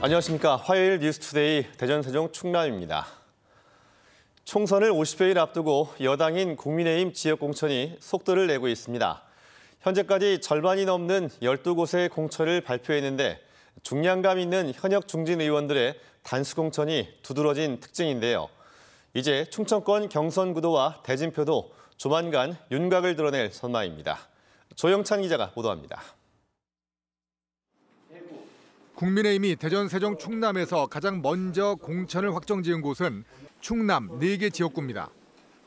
안녕하십니까. 화요일 뉴스투데이 대전 세종 충남입니다. 총선을 50여일 앞두고 여당인 국민의힘 지역공천이 속도를 내고 있습니다. 현재까지 절반이 넘는 12곳의 공천을 발표했는데 중량감 있는 현역 중진 의원들의 단수 공천이 두드러진 특징인데요. 이제 충청권 경선 구도와 대진표도 조만간 윤곽을 드러낼 전망입니다. 조영찬 기자가 보도합니다. 국민의힘이 대전, 세종, 충남에서 가장 먼저 공천을 확정지은 곳은 충남 4개 지역구입니다.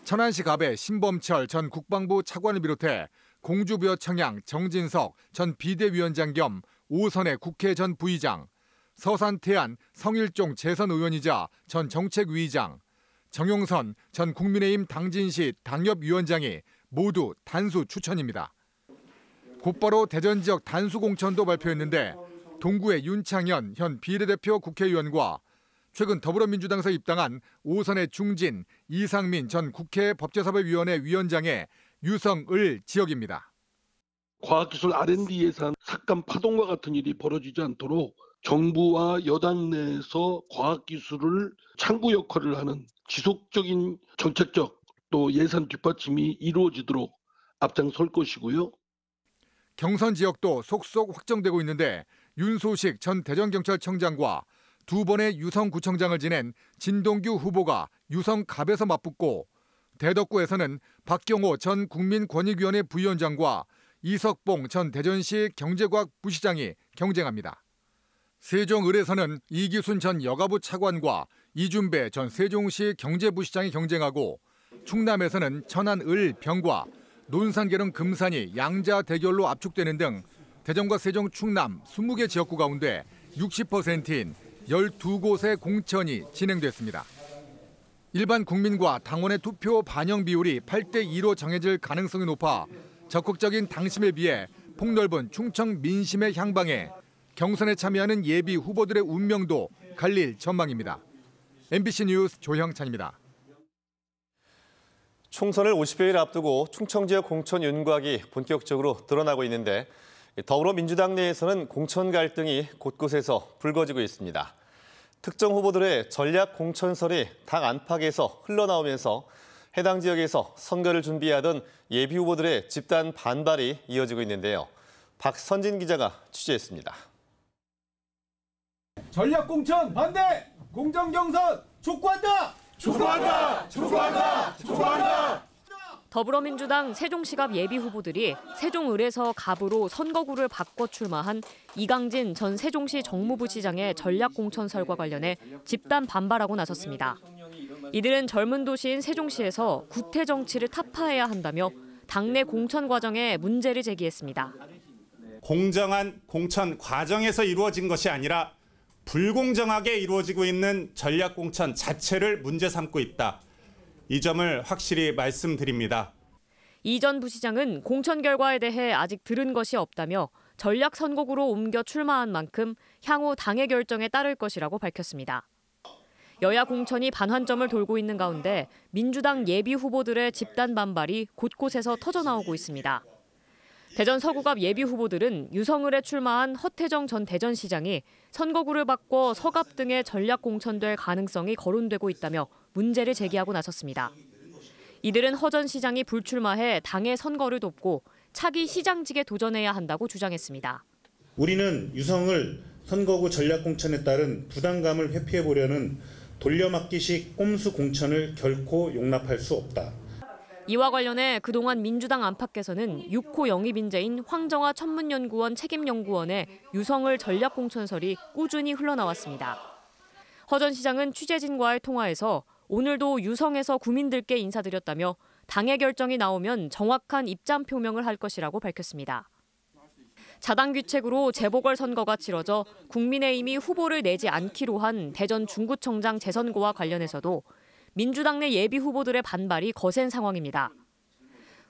천안시 갑의 신범철 전 국방부 차관을 비롯해 공주부여 청양 정진석 전 비대위원장 겸 오선의 국회 전 부의장, 서산 태안 성일종 재선 의원이자 전 정책위의장, 정용선 전 국민의힘 당진시 당협위원장이 모두 단수 추천입니다. 곧바로 대전 지역 단수 공천도 발표했는데 동구의 윤창현 현 비례대표 국회의원과 최근 더불어민주당에서 입당한 오선의 중진 이상민 전 국회 법제사법위원회 위원장의 유성을 지역입니다. 과학기술 R&D 예산 삭감 파동과 같은 일이 벌어지지 않도록 정부와 여당 내에서 과학기술을 창구 역할을 하는 지속적인 정책적 또 예산 뒷받침이 이루어지도록 앞장설 것이고요. 경선 지역도 속속 확정되고 있는데 윤소식 전 대전경찰청장과 2번의 유성구청장을 지낸 진동규 후보가 유성갑에서 맞붙고 대덕구에서는 박경호 전 국민권익위원회 부위원장과 이석봉 전 대전시 경제과학부시장이 경쟁합니다. 세종을에서는 이기순 전 여가부 차관과 이준배 전 세종시 경제부시장이 경쟁하고 충남에서는 천안을 병과 논산계령 금산이 양자 대결로 압축되는 등 대전과 세종, 충남 20개 지역구 가운데 60%인 12곳의 공천이 진행됐습니다. 일반 국민과 당원의 투표 반영 비율이 8대2로 정해질 가능성이 높아 적극적인 당심에 비해 폭넓은 충청 민심의 향방에 경선에 참여하는 예비 후보들의 운명도 갈릴 전망입니다. MBC 뉴스 조형찬입니다. 총선을 50여일 앞두고 충청 지역 공천 윤곽이 본격적으로 드러나고 있는데 더불어민주당 내에서는 공천 갈등이 곳곳에서 불거지고 있습니다. 특정 후보들의 전략 공천설이 당 안팎에서 흘러나오면서 해당 지역에서 선거를 준비하던 예비 후보들의 집단 반발이 이어지고 있는데요. 박선진 기자가 취재했습니다. 전략 공천 반대! 공정 경선 촉구한다! 촉구한다! 촉구한다! 촉구한다! 더불어민주당 세종시갑 예비 후보들이 세종을에서 갑으로 선거구를 바꿔 출마한 이강진 전 세종시 정무부시장의 전략 공천설과 관련해 집단 반발하고 나섰습니다. 이들은 젊은 도시인 세종시에서 구태 정치를 타파해야 한다며 당내 공천 과정에 문제를 제기했습니다. 공정한 공천 과정에서 이루어진 것이 아니라 불공정하게 이루어지고 있는 전략 공천 자체를 문제 삼고 있다. 이 점을 확실히 말씀드립니다. 이 전 부시장은 공천 결과에 대해 아직 들은 것이 없다며 전략 선거구로 옮겨 출마한 만큼 향후 당의 결정에 따를 것이라고 밝혔습니다. 여야 공천이 반환점을 돌고 있는 가운데 민주당 예비 후보들의 집단 반발이 곳곳에서 터져나오고 있습니다. 대전 서구갑 예비 후보들은 유성을에 출마한 허태정 전 대전시장이 선거구를 바꿔 서갑 등에 전략 공천될 가능성이 거론되고 있다며 문제를 제기하고 나섰습니다. 이들은 허 전 시장이 불출마해 당의 선거를 돕고 차기 시장직에 도전해야 한다고 주장했습니다. 우리는 유성을 선거구 전략 공천에 따른 부담감을 회피해보려는 돌려막기식 꼼수 공천을 결코 용납할 수 없다. 이와 관련해 그동안 민주당 안팎에서는 6호 영입 인재인 황정화 천문연구원 책임연구원의 유성을 전략 공천설이 꾸준히 흘러나왔습니다. 허 전 시장은 취재진과의 통화에서 오늘도 유성에서 구민들께 인사드렸다며 당의 결정이 나오면 정확한 입장 표명을 할 것이라고 밝혔습니다. 자당 규책으로 재보궐선거가 치러져 국민의힘이 후보를 내지 않기로 한 대전 중구청장 재선거와 관련해서도 민주당 내 예비 후보들의 반발이 거센 상황입니다.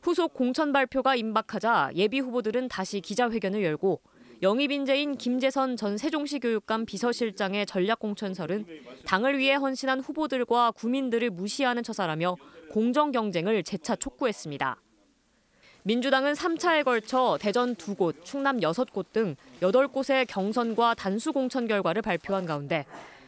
후속 공천 발표가 임박하자 예비 후보들은 다시 기자회견을 열고 영입 인재인 김재선 전 세종시 교육감 비서실장의 전략 공천설은 당을 위해 헌신한 후보들과 구민들을 무시하는 처사라며 공정 경쟁을 재차 촉구했습니다. 민주당은 3차에 걸쳐 대전 2곳, 충남 6곳 등 8곳의 경선과 단수 공천 결과를 발표한 가운데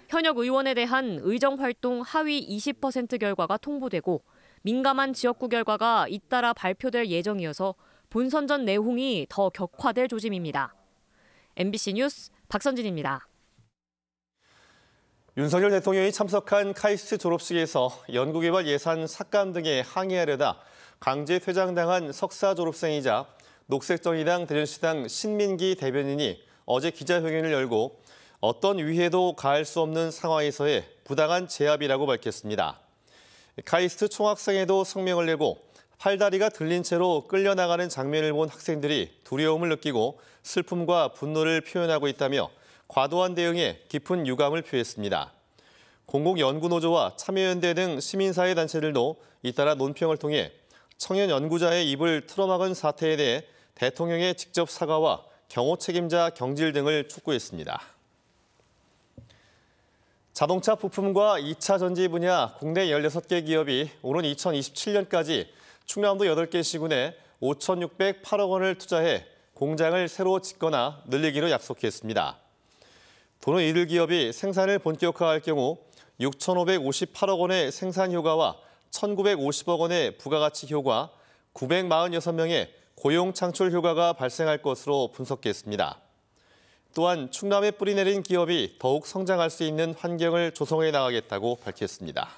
현역 의원에 대한 의정활동 하위 20% 결과가 통보되고 민감한 지역구 결과가 잇따라 발표될 예정이어서 본선전 내홍이 더 격화될 조짐입니다. MBC 뉴스 박선진입니다. 윤석열 대통령이 참석한 카이스트 졸업식에서 연구개발 예산 삭감 등에 항의하려다 강제 퇴장당한 석사 졸업생이자 녹색정의당 대전시당 신민기 대변인이 어제 기자회견을 열고 어떤 위해도 가할 수 없는 상황에서의 부당한 제압이라고 밝혔습니다. 카이스트 총학생회도 성명을 내고 팔다리가 들린 채로 끌려나가는 장면을 본 학생들이 두려움을 느끼고 슬픔과 분노를 표현하고 있다며 과도한 대응에 깊은 유감을 표했습니다. 공공연구노조와 참여연대 등 시민사회 단체들도 잇따라 논평을 통해 청년 연구자의 입을 틀어막은 사태에 대해 대통령의 직접 사과와 경호 책임자 경질 등을 촉구했습니다. 자동차 부품과 2차 전지 분야 국내 16개 기업이 오는 2027년까지 충남도 8개 시군에 5,608억 원을 투자해 공장을 새로 짓거나 늘리기로 약속했습니다. 도는 이들 기업이 생산을 본격화할 경우 6,558억 원의 생산 효과와 1,950억 원의 부가가치 효과, 946명의 고용 창출 효과가 발생할 것으로 분석했습니다. 또한 충남에 뿌리내린 기업이 더욱 성장할 수 있는 환경을 조성해 나가겠다고 밝혔습니다.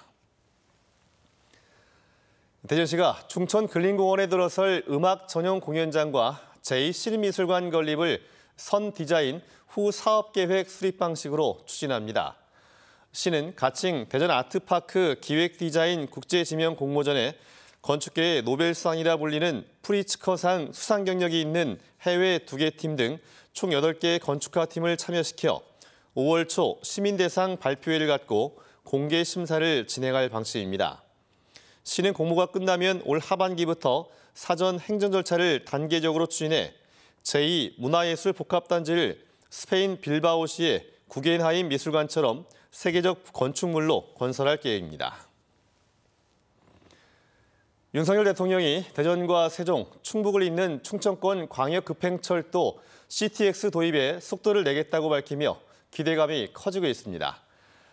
대전시가 충천 근린공원에 들어설 음악 전용 공연장과 제2시립미술관 건립을 선 디자인 후 사업계획 수립 방식으로 추진합니다. 시는 가칭 대전 아트파크 기획디자인 국제지명 공모전에 건축계의 노벨상이라 불리는 프리츠커상 수상 경력이 있는 해외 2개 팀 등 총 8개의 건축가 팀을 참여시켜 5월 초 시민대상 발표회를 갖고 공개 심사를 진행할 방침입니다. 시는 공모가 끝나면 올 하반기부터 사전 행정 절차를 단계적으로 추진해 제2문화예술 복합단지를 스페인 빌바오시의 구겐하임 미술관처럼 세계적 건축물로 건설할 계획입니다. 윤석열 대통령이 대전과 세종, 충북을 잇는 충청권 광역급행철도 CTX 도입에 속도를 내겠다고 밝히며 기대감이 커지고 있습니다.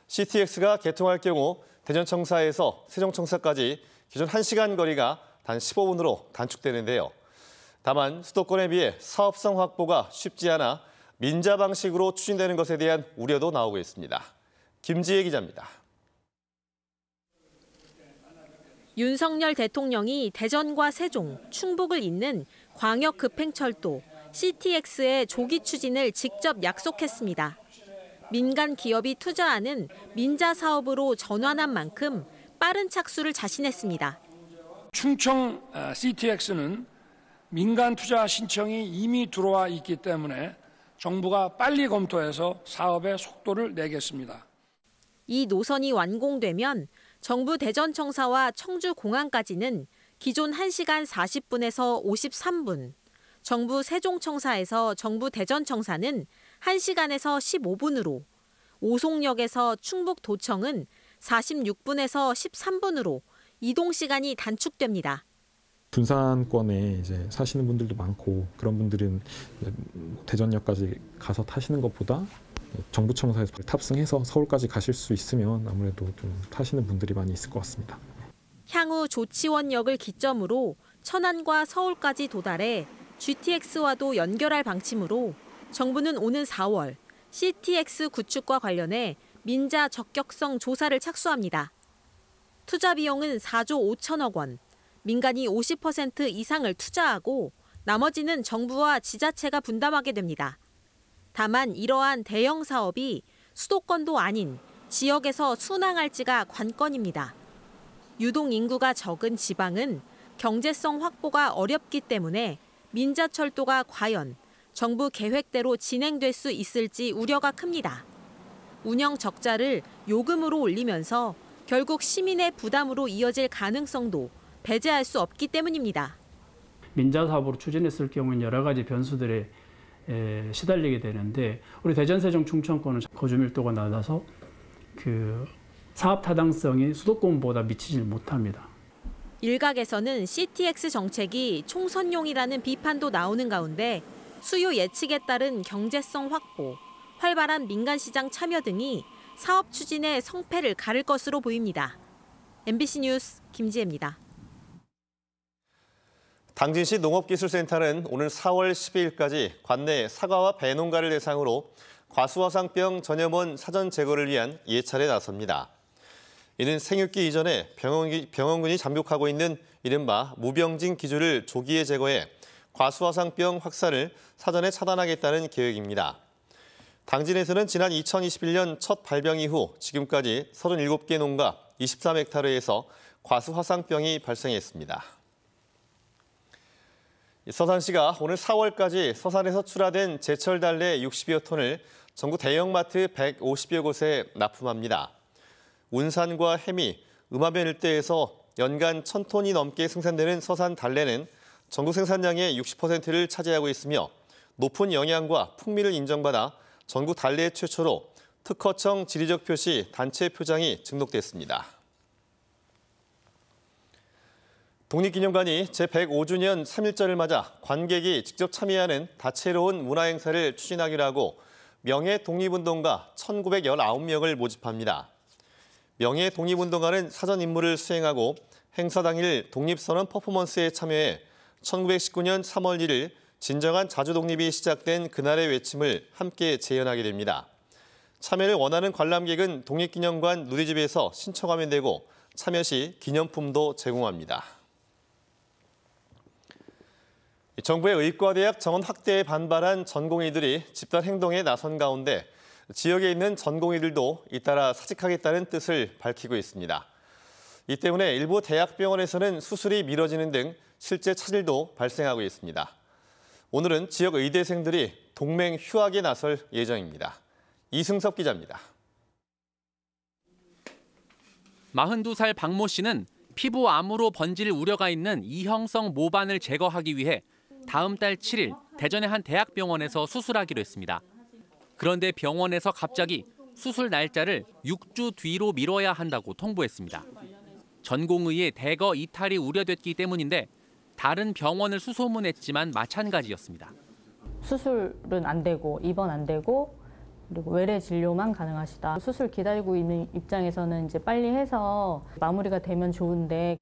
CTX가 개통할 경우 대전청사에서 세종청사까지 기존 1시간 거리가 단 15분으로 단축되는데요. 다만 수도권에 비해 사업성 확보가 쉽지 않아 민자 방식으로 추진되는 것에 대한 우려도 나오고 있습니다. 김지혜 기자입니다. 윤석열 대통령이 대전과 세종, 충북을 잇는 광역급행철도 CTX의 조기 추진을 직접 약속했습니다. 민간 기업이 투자하는 민자 사업으로 전환한 만큼 빠른 착수를 자신했습니다. 충청 CTX는 민간 투자 신청이 이미 들어와 있기 때문에 정부가 빨리 검토해서 사업의 속도를 내겠습니다. 이 노선이 완공되면 정부 대전청사와 청주공항까지는 기존 1시간 40분에서 53분, 정부 세종청사에서 정부 대전청사는 1시간에서 15분으로, 오송역에서 충북도청은 46분에서 13분으로 이동 시간이 단축됩니다. 분산권에 이제 사시는 분들도 많고 그런 분들은 대전역까지 가서 타시는 것보다 정부청사에서 탑승해서 서울까지 가실 수 있으면 아무래도 좀 타시는 분들이 많이 있을 것 같습니다. 향후 조치원역을 기점으로 천안과 서울까지 도달해 GTX와도 연결할 방침으로 정부는 오는 4월 CTX 구축과 관련해 민자 적격성 조사를 착수합니다. 투자 비용은 4조 5천억 원, 민간이 50% 이상을 투자하고 나머지는 정부와 지자체가 분담하게 됩니다. 다만 이러한 대형 사업이 수도권도 아닌 지역에서 순항할지가 관건입니다. 유동 인구가 적은 지방은 경제성 확보가 어렵기 때문에 민자철도가 과연 정부 계획대로 진행될 수 있을지 우려가 큽니다. 운영 적자를 요금으로 올리면서 결국 시민의 부담으로 이어질 가능성도 배제할 수 없기 때문입니다. 민자 사업으로 추진했을 경우는 여러 가지 변수들에 시달리게 되는데 우리 대전, 세종, 충청권은 거주 밀도가 낮아서 그 사업 타당성이 수도권보다 미치질 못합니다. 일각에서는 CTX 정책이 총선용이라는 비판도 나오는 가운데 수요 예측에 따른 경제성 확보, 활발한 민간시장 참여 등이 사업 추진의 성패를 가를 것으로 보입니다. MBC 뉴스 김지혜입니다. 당진시 농업기술센터는 오늘 4월 12일까지 관내 사과와 배 농가를 대상으로 과수화상병 전염원 사전 제거를 위한 예찰에 나섭니다. 이는 생육기 이전에 병원군이 잠복하고 있는 이른바 무병진 기주를 조기에 제거해 과수화상병 확산을 사전에 차단하겠다는 계획입니다. 당진에서는 지난 2021년 첫 발병 이후 지금까지 37개 농가 23헥타르에서 과수화상병이 발생했습니다. 서산시가 오늘 4월까지 서산에서 출하된 제철 달래 60여 톤을 전국 대형마트 150여 곳에 납품합니다. 운산과 해미, 음암면 일대에서 연간 1,000톤이 넘게 생산되는 서산 달래는 전국 생산량의 60%를 차지하고 있으며 높은 영양과 풍미를 인정받아 전국 달래 최초로 특허청 지리적 표시 단체 표장이 등록됐습니다. 독립기념관이 제105주년 3.1절을 맞아 관객이 직접 참여하는 다채로운 문화행사를 추진하기로 하고 명예 독립운동가 1,919명을 모집합니다. 명예 독립운동가는 사전 임무를 수행하고 행사 당일 독립선언 퍼포먼스에 참여해 1919년 3월 1일 진정한 자주독립이 시작된 그날의 외침을 함께 재현하게 됩니다. 참여를 원하는 관람객은 독립기념관 누리집에서 신청하면 되고 참여 시 기념품도 제공합니다. 정부의 의과대학 정원 확대에 반발한 전공의들이 집단 행동에 나선 가운데 지역에 있는 전공의들도 잇따라 사직하겠다는 뜻을 밝히고 있습니다. 이 때문에 일부 대학병원에서는 수술이 미뤄지는 등 실제 차질도 발생하고 있습니다. 오늘은 지역 의대생들이 동맹 휴학에 나설 예정입니다. 이승섭 기자입니다. 42살 박모 씨는 피부 암으로 번질 우려가 있는 이형성 모반을 제거하기 위해 다음 달 7일 대전의 한 대학병원에서 수술하기로 했습니다. 그런데 병원에서 갑자기 수술 날짜를 6주 뒤로 미뤄야 한다고 통보했습니다. 전공의의 대거 이탈이 우려됐기 때문인데 다른 병원을 수소문했지만 마찬가지였습니다. 수술은 안 되고 입원 안 되고 그리고 외래 진료만 가능하시다. 수술 기다리고 있는 입장에서는 이제 빨리 해서 마무리가 되면 좋은데.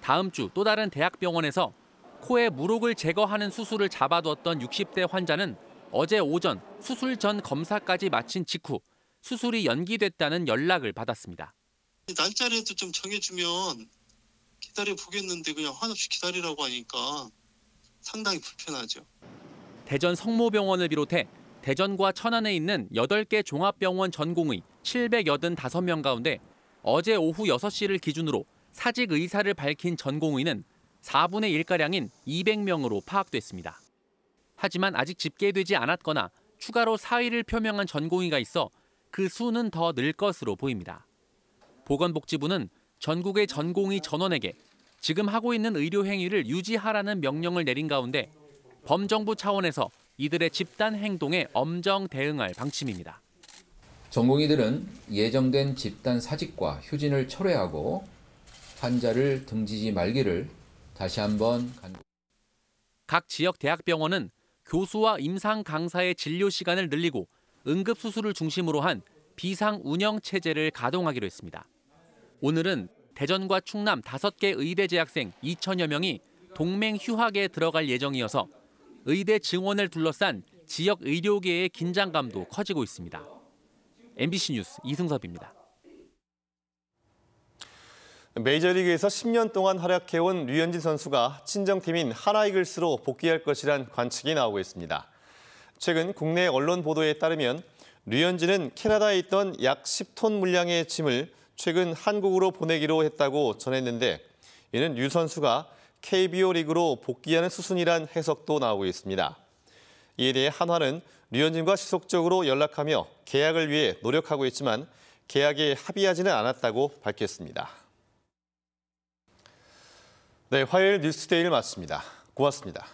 다음 주 또 다른 대학병원에서 코에 물혹을 제거하는 수술을 잡아두었던 60대 환자는 어제 오전 수술 전 검사까지 마친 직후 수술이 연기됐다는 연락을 받았습니다. 날짜라도 좀 정해주면 기다려보겠는데 그냥 한없이 기다리라고 하니까 상당히 불편하죠. 대전 성모병원을 비롯해 대전과 천안에 있는 8개 종합병원 전공의 785명 가운데 어제 오후 6시를 기준으로 사직 의사를 밝힌 전공의는 4분의 1가량인 200명으로 파악됐습니다. 하지만 아직 집계되지 않았거나 추가로 사의를 표명한 전공의가 있어 그 수는 더 늘 것으로 보입니다. 보건복지부는 전국의 전공의 전원에게 지금 하고 있는 의료 행위를 유지하라는 명령을 내린 가운데 범정부 차원에서 이들의 집단 행동에 엄정 대응할 방침입니다. 전공의들은 예정된 집단 사직과 휴진을 철회하고 환자를 등지지 말기를 다시 한번 간곡. 각 지역 대학병원은 교수와 임상 강사의 진료 시간을 늘리고 응급수술을 중심으로 한 비상 운영 체제를 가동하기로 했습니다. 오늘은 대전과 충남 5개 의대 재학생 2천여 명이 동맹 휴학에 들어갈 예정이어서 의대 증원을 둘러싼 지역 의료계의 긴장감도 커지고 있습니다. MBC 뉴스 이승섭입니다. 메이저리그에서 10년 동안 활약해온 류현진 선수가 친정팀인 하나이글스로 복귀할 것이란 관측이 나오고 있습니다. 최근 국내 언론 보도에 따르면 류현진은 캐나다에 있던 약 10톤 물량의 짐을 최근 한국으로 보내기로 했다고 전했는데 이는 류 선수가 KBO 리그로 복귀하는 수순이란 해석도 나오고 있습니다. 이에 대해 한화는 류현진과 지속적으로 연락하며 계약을 위해 노력하고 있지만 계약에 합의하지는 않았다고 밝혔습니다. 네, 화요일 뉴스데이를 마칩니다. 고맙습니다.